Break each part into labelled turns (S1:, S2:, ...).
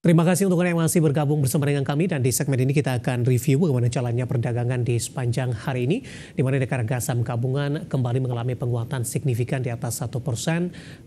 S1: Terima kasih untuk Anda yang masih bergabung bersama dengan kami, dan di segmen ini kita akan review bagaimana jalannya perdagangan di sepanjang hari ini, di mana harga saham gabungan kembali mengalami penguatan signifikan di atas 1%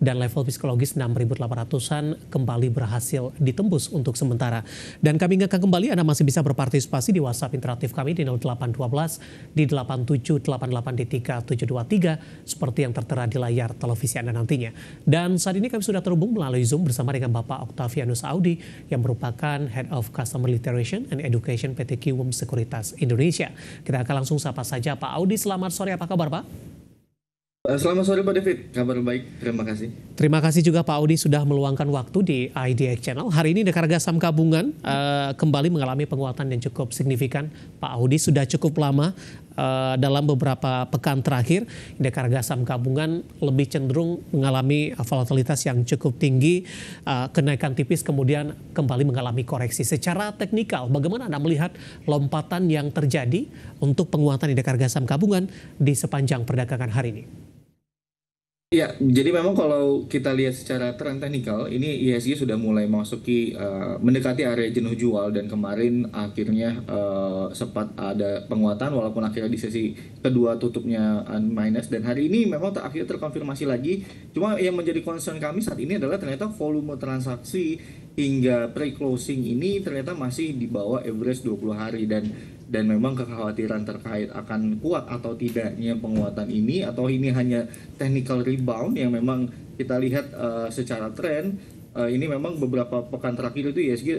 S1: dan level psikologis 6.800-an kembali berhasil ditembus untuk sementara. Dan kami ingatkan kembali Anda masih bisa berpartisipasi di WhatsApp interaktif kami di 0812 di 8788 di 3723 seperti yang tertera di layar televisi Anda nantinya. Dan saat ini kami sudah terhubung melalui Zoom bersama dengan Bapak Octavianus Audi yang merupakan Head of Customer Literation and Education PT Kiwum Sekuritas Indonesia. Kita akan langsung sapa saja Pak Audi. Selamat sore, apa kabar Pak?
S2: Selamat sore Pak David, kabar baik, terima kasih.
S1: Terima kasih juga Pak Audi sudah meluangkan waktu di IDX Channel. Hari ini harga saham gabungan kembali mengalami penguatan yang cukup signifikan. Pak Audi sudah cukup lama dalam beberapa pekan terakhir, harga saham gabungan lebih cenderung mengalami volatilitas yang cukup tinggi, kenaikan tipis kemudian kembali mengalami koreksi. Secara teknikal, bagaimana Anda melihat lompatan yang terjadi untuk penguatan harga saham gabungan di sepanjang perdagangan hari ini?
S2: Ya, jadi memang kalau kita lihat secara tren teknikal, ini IHSG sudah mulai mendekati area jenuh jual, dan kemarin akhirnya sempat ada penguatan walaupun akhirnya di sesi kedua tutupnya minus, dan hari ini memang akhirnya terkonfirmasi lagi. Cuma yang menjadi concern kami saat ini adalah ternyata volume transaksi hingga pre-closing ini ternyata masih di bawah average 20 hari, dan memang kekhawatiran terkait akan kuat atau tidaknya penguatan ini, atau ini hanya technical rebound yang memang kita lihat secara tren. Ini memang beberapa pekan terakhir itu IHSG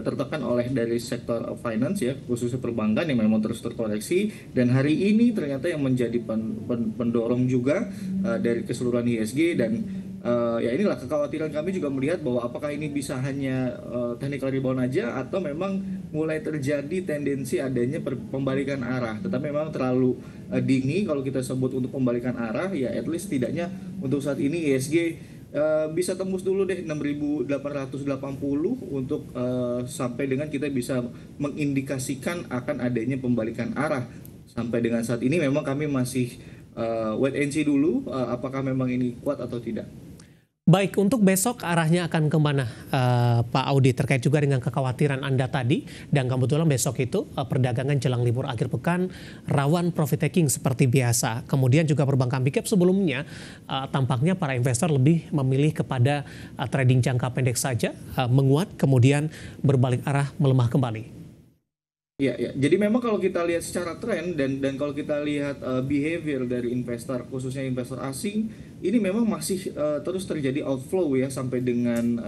S2: tertekan oleh dari sektor finance ya, khususnya perbankan yang memang terus terkoreksi, dan hari ini ternyata yang menjadi pendorong juga dari keseluruhan IHSG. Dan ya inilah kekhawatiran kami juga melihat bahwa apakah ini bisa hanya technical rebound aja, atau memang mulai terjadi tendensi adanya pembalikan arah. Tetapi memang terlalu dini kalau kita sebut untuk pembalikan arah, ya at least tidaknya untuk saat ini IHSG bisa tembus dulu deh 6.880 untuk sampai dengan kita bisa mengindikasikan akan adanya pembalikan arah. Sampai dengan saat ini memang kami masih wait and see dulu apakah memang ini kuat atau tidak.
S1: Baik, untuk besok arahnya akan kemana Pak Audi, terkait juga dengan kekhawatiran Anda tadi, dan kebetulan besok itu perdagangan jelang libur akhir pekan rawan profit taking seperti biasa. Kemudian juga perbankan big cap sebelumnya tampaknya para investor lebih memilih kepada trading jangka pendek saja, menguat kemudian berbalik arah melemah kembali.
S2: Ya, ya. Jadi memang kalau kita lihat secara tren dan kalau kita lihat behavior dari investor, khususnya investor asing, ini memang masih terus terjadi outflow ya sampai dengan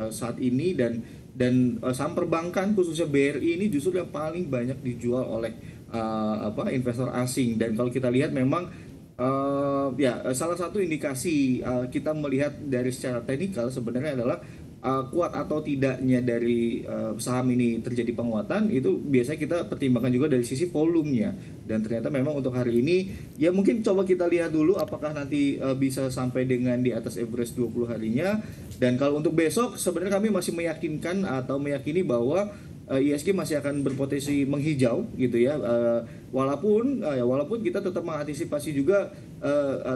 S2: saat ini, dan saham perbankan khususnya BRI ini justru yang paling banyak dijual oleh investor asing. Dan kalau kita lihat memang salah satu indikasi kita melihat dari secara teknikal sebenarnya adalah kuat atau tidaknya dari saham ini terjadi penguatan, itu biasanya kita pertimbangkan juga dari sisi volumenya. Dan ternyata memang untuk hari ini ya mungkin coba kita lihat dulu apakah nanti bisa sampai dengan di atas average 20 harinya. Dan kalau untuk besok sebenarnya kami masih meyakinkan atau meyakini bahwa IHSG masih akan berpotensi menghijau gitu ya, walaupun kita tetap mengantisipasi juga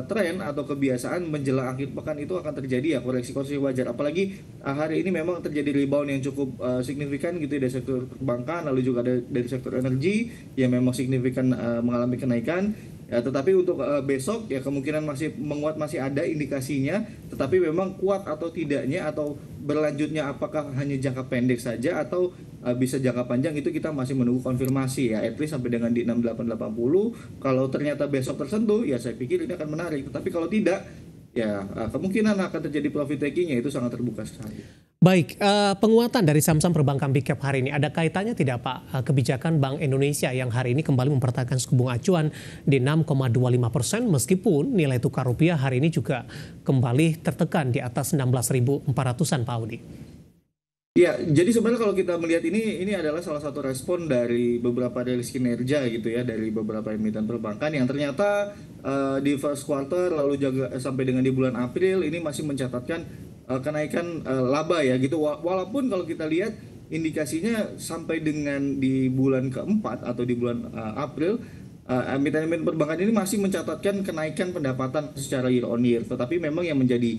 S2: tren atau kebiasaan menjelang akhir pekan itu akan terjadi ya koreksi-koreksi wajar, apalagi hari ini memang terjadi rebound yang cukup signifikan gitu ya dari sektor perbankan, lalu juga ada dari sektor energi yang memang signifikan mengalami kenaikan. Ya, tetapi untuk besok ya kemungkinan masih menguat, masih ada indikasinya, tetapi memang kuat atau tidaknya atau berlanjutnya apakah hanya jangka pendek saja atau bisa jangka panjang, itu kita masih menunggu konfirmasi ya, at least sampai dengan di 6880. Kalau ternyata besok tersentuh ya saya pikir ini akan menarik, tetapi kalau tidak ya kemungkinan akan terjadi profit taking-nya itu sangat terbuka sekali.
S1: Baik, penguatan dari saham-saham perbankan big cap hari ini ada kaitannya tidak Pak kebijakan Bank Indonesia yang hari ini kembali mempertahankan suku bunga acuan di 6,25% meskipun nilai tukar rupiah hari ini juga kembali tertekan di atas 16.400-an Pak Audi?
S2: Ya, jadi sebenarnya kalau kita melihat ini adalah salah satu respon dari beberapa rilis kinerja gitu ya dari beberapa emiten perbankan yang ternyata di first quarter lalu juga sampai dengan di bulan April ini masih mencatatkan kenaikan laba ya gitu. Walaupun kalau kita lihat indikasinya sampai dengan di bulan keempat atau di bulan April emiten-emiten perbankan ini masih mencatatkan kenaikan pendapatan secara year on year. Tetapi memang yang menjadi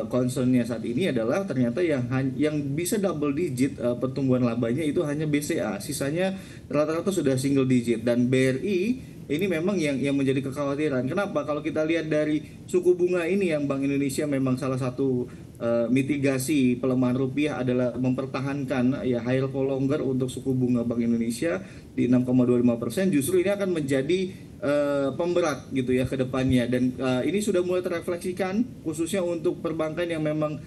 S2: concernnya saat ini adalah ternyata yang bisa double digit pertumbuhan labanya itu hanya BCA. Sisanya rata-rata sudah single digit, dan BRI ini memang yang menjadi kekhawatiran. Kenapa? Kalau kita lihat dari suku bunga ini, yang Bank Indonesia memang salah satu mitigasi pelemahan rupiah adalah mempertahankan ya higher for longer untuk suku bunga Bank Indonesia di 6,25%. Justru ini akan menjadi pemberat gitu ya ke depannya, dan ini sudah mulai terrefleksikan khususnya untuk perbankan yang memang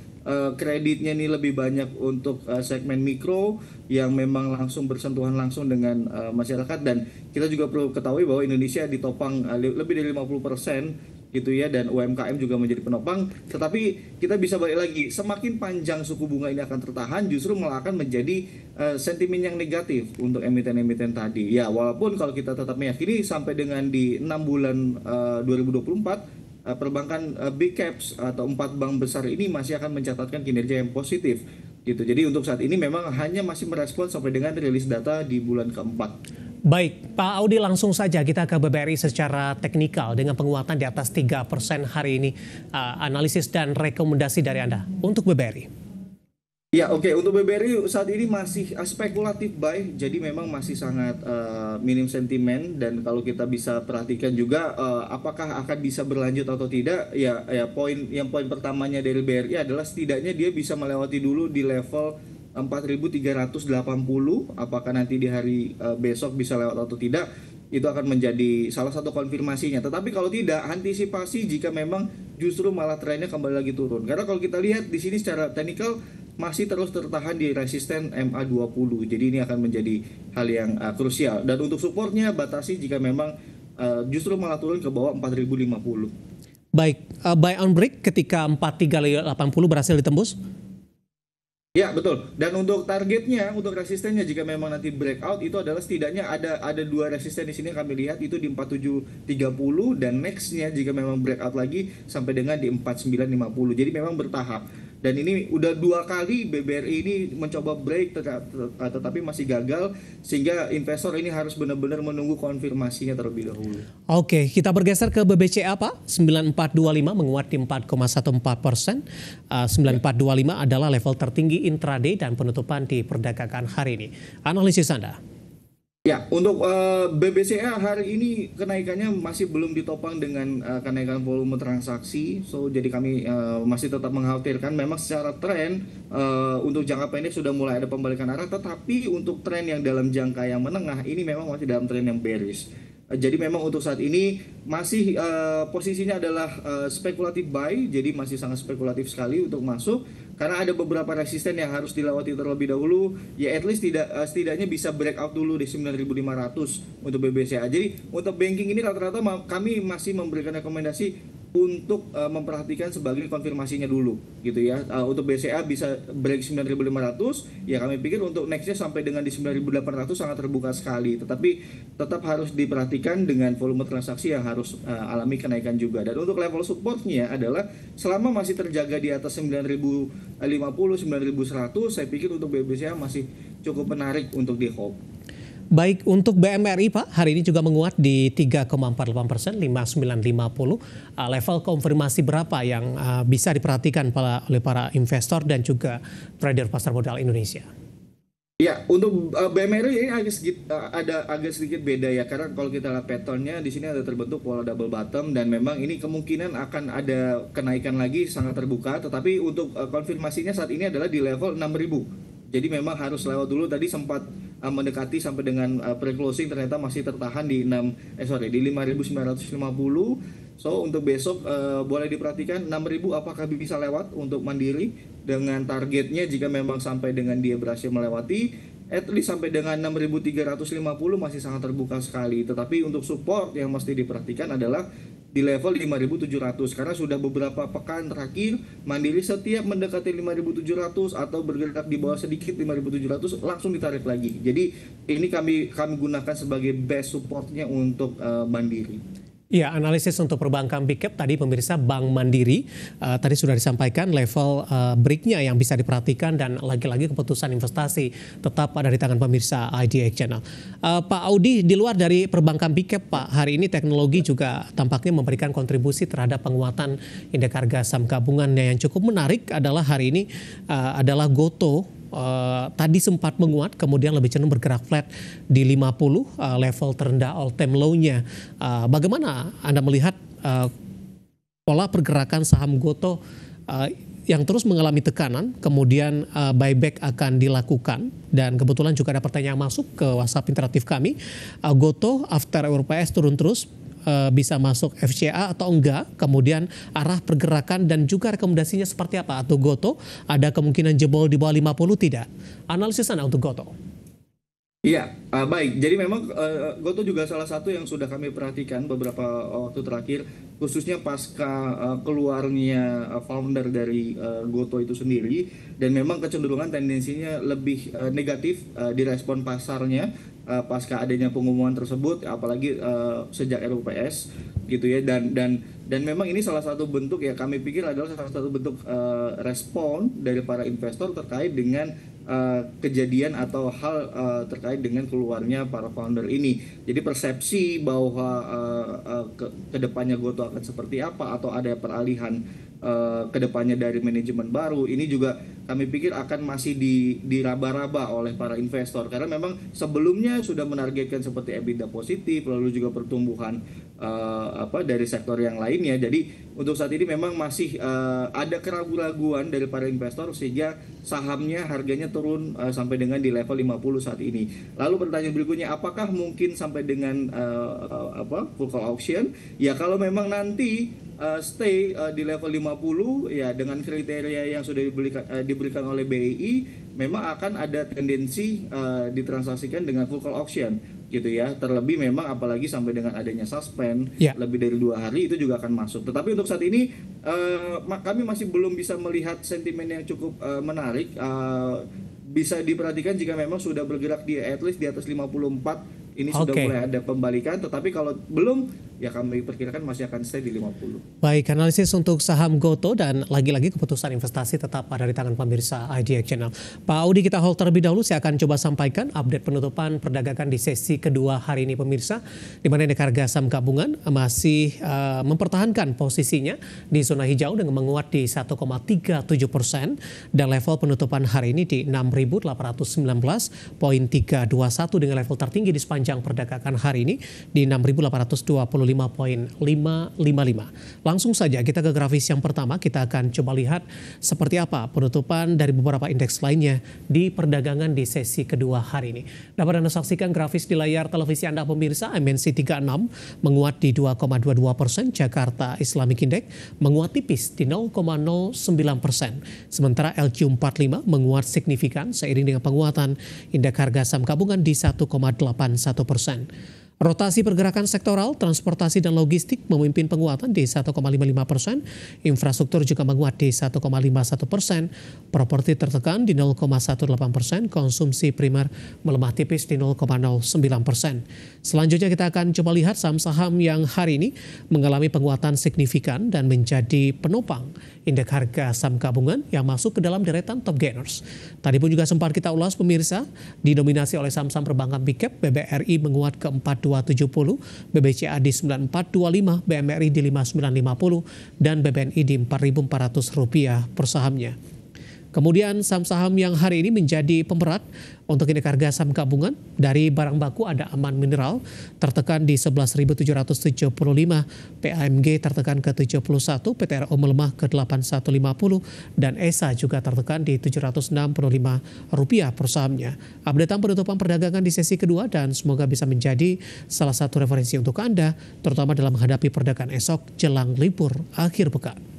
S2: kreditnya ini lebih banyak untuk segmen mikro yang memang langsung bersentuhan langsung dengan masyarakat. Dan kita juga perlu ketahui bahwa Indonesia ditopang lebih dari 50% gitu ya, dan UMKM juga menjadi penopang. Tetapi kita bisa balik lagi, semakin panjang suku bunga ini akan tertahan, justru malah akan menjadi sentimen yang negatif untuk emiten-emiten tadi. Ya, walaupun kalau kita tetap meyakini sampai dengan di 6 bulan 2024 perbankan big caps atau 4 bank besar ini masih akan mencatatkan kinerja yang positif gitu. Jadi untuk saat ini memang hanya masih merespon sampai dengan rilis data di bulan keempat.
S1: Baik, Pak Audi, langsung saja kita ke BBRI secara teknikal dengan penguatan di atas 3% hari ini. Analisis dan rekomendasi dari Anda untuk BBRI.
S2: Ya, oke. Untuk BBRI saat ini masih spekulatif buy, jadi memang masih sangat minim sentimen. Dan kalau kita bisa perhatikan juga apakah akan bisa berlanjut atau tidak, poin pertamanya dari BRI adalah setidaknya dia bisa melewati dulu di level 4.380. Apakah nanti di hari besok bisa lewat atau tidak, itu akan menjadi salah satu konfirmasinya. Tetapi kalau tidak, antisipasi jika memang justru malah trennya kembali lagi turun. Karena kalau kita lihat di sini secara teknikal masih terus tertahan di resisten MA20. Jadi ini akan menjadi hal yang krusial. Dan untuk supportnya batasi jika memang justru malah turun ke bawah 4.050.
S1: Baik, buy on break ketika 4380 berhasil ditembus?
S2: Ya, betul. Dan untuk targetnya, untuk resistennya jika memang nanti breakout, itu adalah setidaknya ada dua resisten di sini kami lihat, itu di 4730, dan nextnya jika memang breakout lagi sampai dengan di 4950. Jadi memang bertahap. Dan ini udah 2 kali BBRI ini mencoba break tetapi masih gagal, sehingga investor ini harus benar-benar menunggu konfirmasinya terlebih dahulu.
S1: Oke, kita bergeser ke BBCA, Pak. 9425 menguat di 4,14%. 9425 adalah level tertinggi intraday dan penutupan di perdagangan hari ini. Analisis Anda.
S2: Ya, untuk BBCA hari ini kenaikannya masih belum ditopang dengan kenaikan volume transaksi. So, jadi kami masih tetap mengkhawatirkan. Memang secara tren untuk jangka pendek sudah mulai ada pembalikan arah, tetapi untuk tren yang dalam jangka yang menengah ini memang masih dalam tren yang bearish. Jadi memang untuk saat ini masih posisinya adalah spekulatif buy, jadi masih sangat spekulatif sekali untuk masuk. Karena ada beberapa resisten yang harus dilewati terlebih dahulu, ya at least setidaknya bisa breakout dulu di 9.500 untuk BBCA. Jadi untuk banking ini rata-rata kami masih memberikan rekomendasi untuk memperhatikan sebagai konfirmasinya dulu gitu ya. Untuk BCA bisa break 9.500, ya kami pikir untuk nextnya sampai dengan di 9.800 sangat terbuka sekali. Tetapi tetap harus diperhatikan dengan volume transaksi yang harus alami kenaikan juga. Dan untuk level supportnya adalah selama masih terjaga di atas 9.050, 9.100, saya pikir untuk BBCA masih cukup menarik untuk di hold.
S1: Baik, untuk BMRI, Pak, hari ini juga menguat di 3,48%, 5950. Level konfirmasi berapa yang bisa diperhatikan oleh para investor dan juga trader pasar modal Indonesia?
S2: Ya, untuk BMRI ini agak sedikit beda ya, karena kalau kita lihat patternnya di sini ada terbentuk pola double bottom, dan memang ini kemungkinan akan ada kenaikan lagi sangat terbuka. Tetapi untuk konfirmasinya saat ini adalah di level 6.000. Jadi memang harus lewat dulu, tadi sempat mendekati sampai dengan pre-closing, ternyata masih tertahan di 5.950. So untuk besok boleh diperhatikan 6.000 apakah bisa lewat untuk Mandiri, dengan targetnya jika memang sampai dengan dia berhasil melewati at least sampai dengan 6.350 masih sangat terbuka sekali. Tetapi untuk support yang mesti diperhatikan adalah di level 5.700, karena sudah beberapa pekan terakhir Mandiri setiap mendekati 5.700 atau bergerak di bawah sedikit 5.700 langsung ditarik lagi. Jadi ini kami gunakan sebagai best supportnya untuk Mandiri.
S1: Ya, analisis untuk perbankan big cap tadi pemirsa Bank Mandiri tadi sudah disampaikan level breaknya yang bisa diperhatikan dan lagi-lagi keputusan investasi tetap ada di tangan pemirsa IDX Channel. Pak Audi, di luar dari perbankan big cap Pak, hari ini teknologi juga tampaknya memberikan kontribusi terhadap penguatan indeks harga saham gabungan yang cukup menarik adalah hari ini adalah Gotoh. Tadi sempat menguat, kemudian lebih cenderung bergerak flat di 50 level terendah all time low-nya. Bagaimana Anda melihat pola pergerakan saham Gotoh yang terus mengalami tekanan, kemudian buyback akan dilakukan, dan kebetulan juga ada pertanyaan masuk ke WhatsApp interaktif kami. Gotoh after RPS turun terus, bisa masuk FCA atau enggak, kemudian arah pergerakan dan juga rekomendasinya seperti apa, atau Gotoh ada kemungkinan jebol di bawah 50 tidak? Analisis Anda untuk Gotoh.
S2: Iya, baik. Jadi memang Gotoh juga salah satu yang sudah kami perhatikan beberapa waktu terakhir, khususnya pasca keluarnya founder dari Gotoh itu sendiri, dan memang kecenderungan tendensinya lebih negatif di respon pasarnya pasca adanya pengumuman tersebut, apalagi sejak RUPS gitu ya, dan memang ini salah satu bentuk, ya kami pikir adalah salah satu bentuk respon dari para investor terkait dengan kejadian atau hal terkait dengan keluarnya para founder ini. Jadi persepsi bahwa kedepannya Gotoh akan seperti apa atau ada peralihan kedepannya dari manajemen baru, ini juga kami pikir akan masih diraba-raba oleh para investor, karena memang sebelumnya sudah menargetkan seperti EBITDA positif, lalu juga pertumbuhan dari sektor yang lainnya. Jadi untuk saat ini memang masih ada keraguan-raguan dari para investor sehingga sahamnya harganya turun sampai dengan di level 50 saat ini. Lalu pertanyaan berikutnya, apakah mungkin sampai dengan full call auction? Ya kalau memang nanti stay di level 50 ya dengan kriteria yang sudah diberikan oleh BEI, memang akan ada tendensi ditransaksikan dengan full call auction gitu ya. Terlebih memang apalagi sampai dengan adanya suspend lebih dari 2 hari itu juga akan masuk. Tetapi untuk saat ini kami masih belum bisa melihat sentimen yang cukup menarik. Bisa diperhatikan jika memang sudah bergerak di at least di atas 54, ini sudah mulai ada pembalikan, tetapi kalau belum, ya kami perkirakan masih akan stay di 50.
S1: Baik, analisis untuk saham Gotoh dan lagi-lagi keputusan investasi tetap ada di tangan pemirsa IDX Channel. Pak Audi, kita hold terlebih dahulu, saya akan coba sampaikan update penutupan perdagangan di sesi kedua hari ini pemirsa, di mana indeks harga saham gabungan masih mempertahankan posisinya di zona hijau dengan menguat di 1,37% dan level penutupan hari ini di 6.819,321 dengan level tertinggi di sepanjang perdagangan hari ini di 6.825,555. Langsung saja kita ke grafis yang pertama, kita akan coba lihat seperti apa penutupan dari beberapa indeks lainnya di perdagangan di sesi kedua hari ini. Dapat Anda saksikan grafis di layar televisi Anda pemirsa. MNC 36 menguat di 2,22%, Jakarta Islamic Index menguat tipis di 0,09%. Sementara LQ45 menguat signifikan seiring dengan penguatan indeks harga saham gabungan di 1,81%. Rotasi pergerakan sektoral, transportasi dan logistik memimpin penguatan di 1,55%, infrastruktur juga menguat di 1,51%, properti tertekan di 0,18%, konsumsi primer melemah tipis di 0,09%. Selanjutnya kita akan coba lihat saham-saham yang hari ini mengalami penguatan signifikan dan menjadi penopang indeks harga saham gabungan yang masuk ke dalam deretan top gainers. Tadi pun juga sempat kita ulas pemirsa, didominasi oleh saham-saham perbankan big cap. BBRI menguat ke 4270, BBCA di 9425, BMRI di 5950, dan BBNI di Rp4.400 per sahamnya. Kemudian saham-saham yang hari ini menjadi pemberat untuk indeks harga saham gabungan dari barang baku ada Aman Mineral tertekan di 11.775, PAMG tertekan ke 71, PTRO melemah ke 8150, dan ESA juga tertekan di Rp765 per sahamnya. Updatean penutupan perdagangan di sesi kedua dan semoga bisa menjadi salah satu referensi untuk Anda, terutama dalam menghadapi perdagangan esok jelang libur akhir pekan.